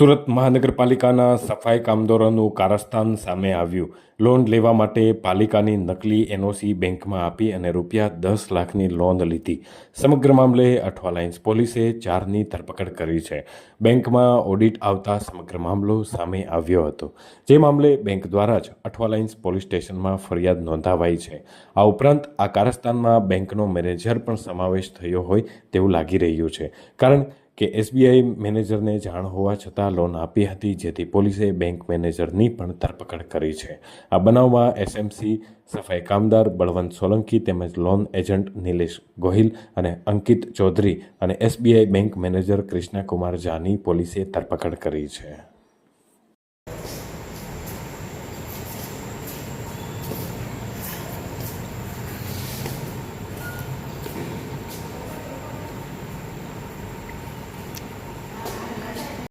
સુરત મહાનગરપાલિકાના સફાઈ કામદારોનું કારસ્તાન સામે આવ્યું. લોન લેવા માટે પાલિકાની નકલી એનઓસી બેંકમાં આપી અને ₹10 લાખની લોન લીધી. સમગ્ર મામલે અઠવાલાઇન્સ પોલીસે 4ની ધરપકડ કરી છે. બેંકમાં ઓડિટ આવતા સમગ્ર મામલો સામે આવ્યો હતો, જે મામલે બેંક દ્વારા જ અઠવાલાઇન્સ પોલીસ સ્ટેશનમાં ફરિયાદ નોંધાવાઈ છે. આ ઉપરાંત આ કારસ્તાનમાં બેંકનો મેનેજર પણ સમાવેશ થયો હોય તેવું લાગી રહ્યું છે, કારણ કે એસબીઆઈ મેનેજરને જાણ હોવા છતાં લોન આપી હતી, જેથી પોલીસે બેંક મેનેજરની પણ ધરપકડ કરી છે. આ બનાવમાં એસએમસી સફાઈ કામદાર બળવંત સોલંકી તેમજ લોન એજન્ટ નિલેશ ગોહિલ અને અંકિત ચૌધરી અને SBI bank manager Krishna Kumar ઝાની પોલીસે ધરપકડ કરી છે.